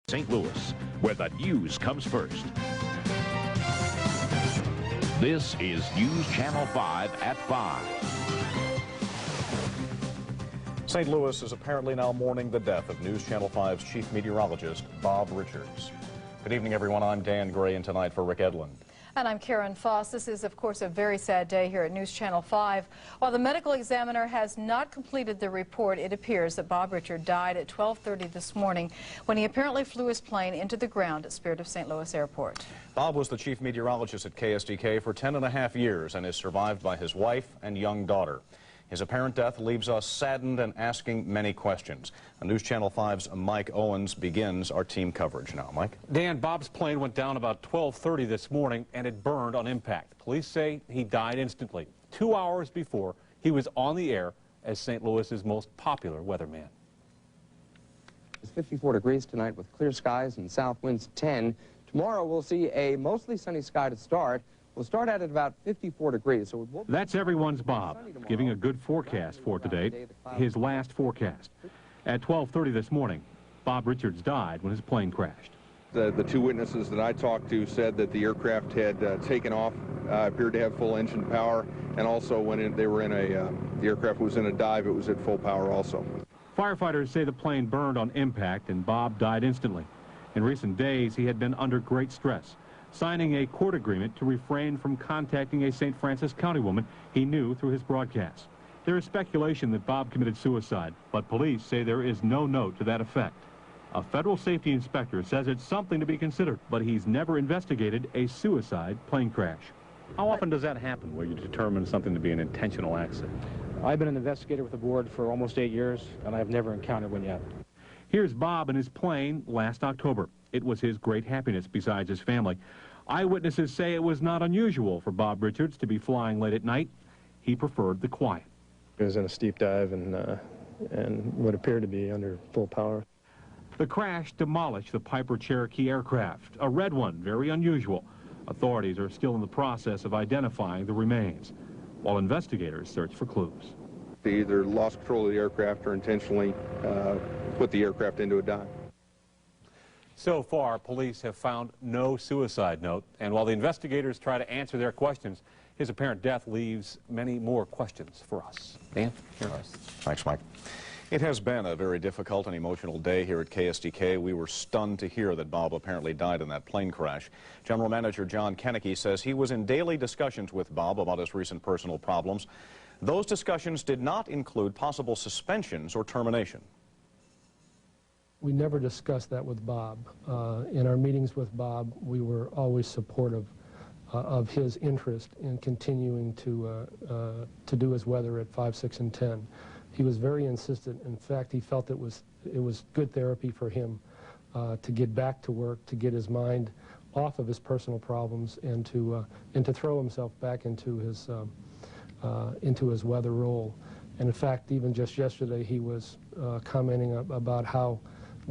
St. Louis, where the news comes first. This is News Channel 5 at 5. St. Louis is apparently now mourning the death of News Channel 5's Chief Meteorologist Bob Richards. Good evening, everyone. I'm Dan Gray, and tonight for Rick Edlund. And I'm Karen Foss. This is, of course, a very sad day here at News Channel 5. While the medical examiner has not completed the report, it appears that Bob Richards died at 12:30 this morning when he apparently flew his plane into the ground at Spirit of St. Louis Airport. Bob was the chief meteorologist at KSDK for 10.5 years and is survived by his wife and young daughter. His apparent death leaves us saddened and asking many questions. News Channel 5's Mike Owens begins our team coverage now. Mike? Dan, Bob's plane went down about 12:30 this morning and it burned on impact. Police say he died instantly, 2 hours before he was on the air as St. Louis's most popular weatherman. It's 54 degrees tonight with clear skies and south winds 10. Tomorrow we'll see a mostly sunny sky to start. We'll start at about 54 degrees. So that's everyone's Bob, giving a good forecast for today, his last forecast. At 12:30 this morning, Bob Richards died when his plane crashed. The two witnesses that I talked to said that the aircraft had taken off, appeared to have full engine power, and also when they were in the aircraft was in a dive, it was at full power also. Firefighters say the plane burned on impact and Bob died instantly. In recent days, he had been under great stress, signing a court agreement to refrain from contacting a St. Francis County woman he knew through his broadcasts. There is speculation that Bob committed suicide, but police say there is no note to that effect. A federal safety inspector says it's something to be considered, but he's never investigated a suicide plane crash. How often does that happen, where you determine something to be an intentional accident? I've been an investigator with the board for almost 8 years, and I've never encountered one yet. Here's Bob in his plane last October. It was his great happiness besides his family. Eyewitnesses say it was not unusual for Bob Richards to be flying late at night. He preferred the quiet. It was in a steep dive and what appeared to be under full power. The crash demolished the Piper Cherokee aircraft, a red one, very unusual. Authorities are still in the process of identifying the remains, while investigators search for clues. They either lost control of the aircraft or intentionally put the aircraft into a dive. So far, police have found no suicide note, and while the investigators try to answer their questions, his apparent death leaves many more questions for us. Dan, here are us. Thanks, Mike. It has been a very difficult and emotional day here at KSDK. We were stunned to hear that Bob apparently died in that plane crash. General Manager John Kennecke says he was in daily discussions with Bob about his recent personal problems. Those discussions did not include possible suspensions or termination. We never discussed that with Bob. In our meetings with Bob, we were always supportive of his interest in continuing to do his weather at 5, 6, and 10. He was very insistent. In fact, he felt it was good therapy for him to get back to work, to get his mind off of his personal problems, and to throw himself back into his weather role. And in fact, even just yesterday, he was commenting about how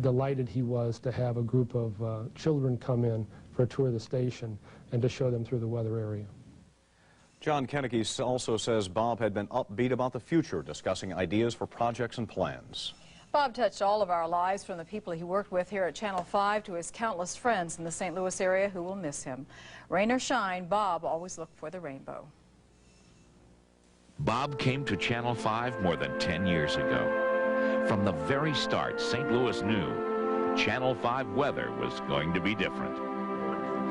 delighted he was to have a group of children come in for a tour of the station and to show them through the weather area. John Kennecke also says Bob had been upbeat about the future, discussing ideas for projects and plans. Bob touched all of our lives, from the people he worked with here at Channel 5 to his countless friends in the St. Louis area who will miss him. Rain or shine, Bob always looked for the rainbow. Bob came to Channel 5 more than 10 years ago. From the very start, St. Louis knew Channel 5 weather was going to be different.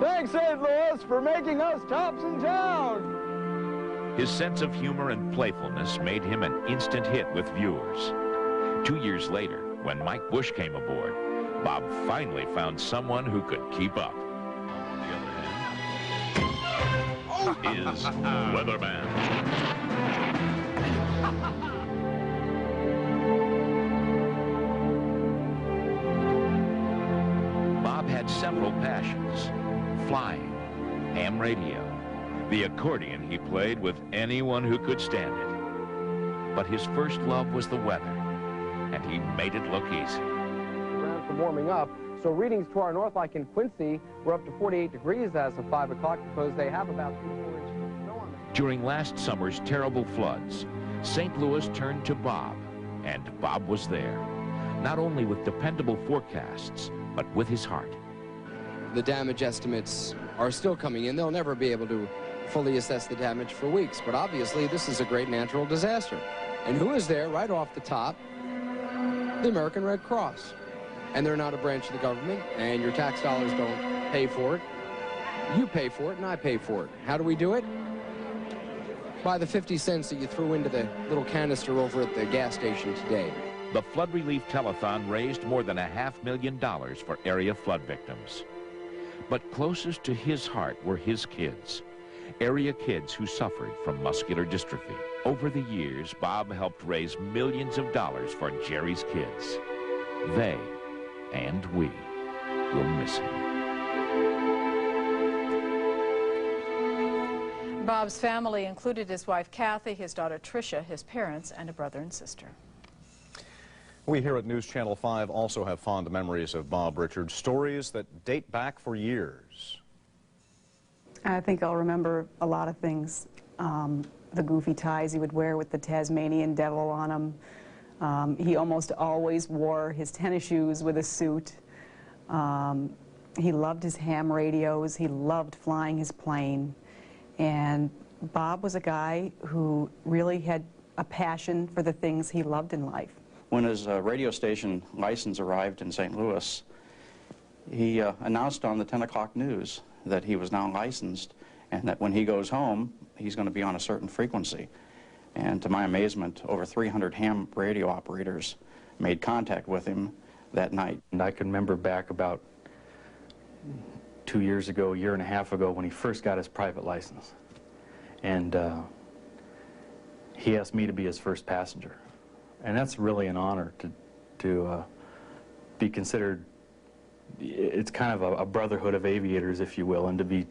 Thanks, St. Louis, for making us tops in town. His sense of humor and playfulness made him an instant hit with viewers. 2 years later, when Mike Bush came aboard, Bob finally found someone who could keep up. On the other hand, is Weatherman. Bob had several passions: flying, ham radio, the accordion he played with anyone who could stand it. But his first love was the weather, and he made it look easy. Ground for warming up, so readings to our north, like in Quincy, we're up to 48 degrees as of 5 o'clock because they have about 3 to 4 inches of snow on them. During last summer's terrible floods, St. Louis turned to Bob, and Bob was there, not only with dependable forecasts, but with his heart. The damage estimates are still coming in. They'll never be able to fully assess the damage for weeks, but obviously this is a great natural disaster. And who is there right off the top? The American Red Cross. And they're not a branch of the government, and your tax dollars don't pay for it. You pay for it, and I pay for it. How do we do it? By the 50 cents that you threw into the little canister over at the gas station today. The flood relief telethon raised more than $500,000 for area flood victims. But closest to his heart were his kids, area kids who suffered from muscular dystrophy. Over the years, Bob helped raise millions of dollars for Jerry's kids. They, and we, will miss him. Bob's family included his wife Kathy, his daughter Tricia, his parents, and a brother and sister. We here at News Channel 5 also have fond memories of Bob Richards, stories that date back for years. I think I'll remember a lot of things. The goofy ties he would wear with the Tasmanian devil on them. He almost always wore his tennis shoes with a suit. He loved his ham radios. He loved flying his plane. And Bob was a guy who really had a passion for the things he loved in life. When his radio station license arrived in St. Louis, he announced on the 10 o'clock news that he was now licensed and that when he goes home, he's going to be on a certain frequency. And to my amazement, over 300 ham radio operators made contact with him that night. And I can remember back about 2 years ago, a year and a half ago, when he first got his private license. And he asked me to be his first passenger. And that's really an honor to be considered. It's kind of a brotherhood of aviators, if you will, and to be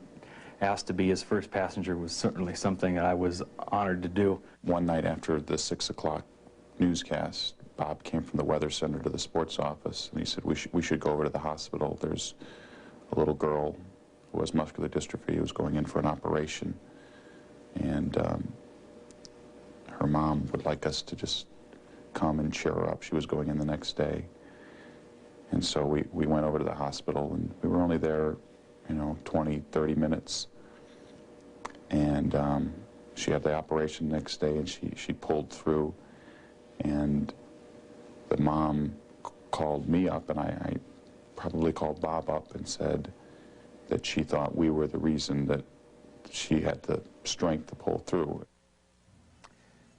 asked to be his first passenger was certainly something that I was honored to do. One night after the 6 o'clock newscast, Bob came from the weather center to the sports office, and he said, we should go over to the hospital. There's a little girl who has muscular dystrophy who was going in for an operation, and her mom would like us to just come and cheer her up. She was going in the next day. And so we went over to the hospital, and we were only there, 20, 30 minutes. And she had the operation the next day, and she pulled through. And the mom called me up, and I probably called Bob up and said that she thought we were the reason that she had the strength to pull through.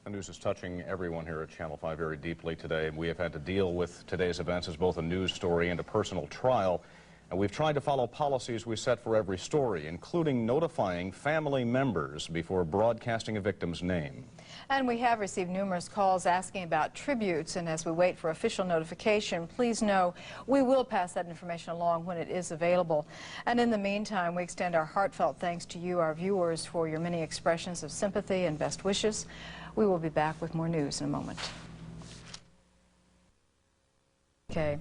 The news is touching everyone here at Channel 5 very deeply today. We have had to deal with today's events as both a news story and a personal trial. And we've tried to follow policies we set for every story, including notifying family members before broadcasting a victim's name. And we have received numerous calls asking about tributes, and as we wait for official notification, please know we will pass that information along when it is available. And in the meantime, we extend our heartfelt thanks to you, our viewers, for your many expressions of sympathy and best wishes. We will be back with more news in a moment. Okay.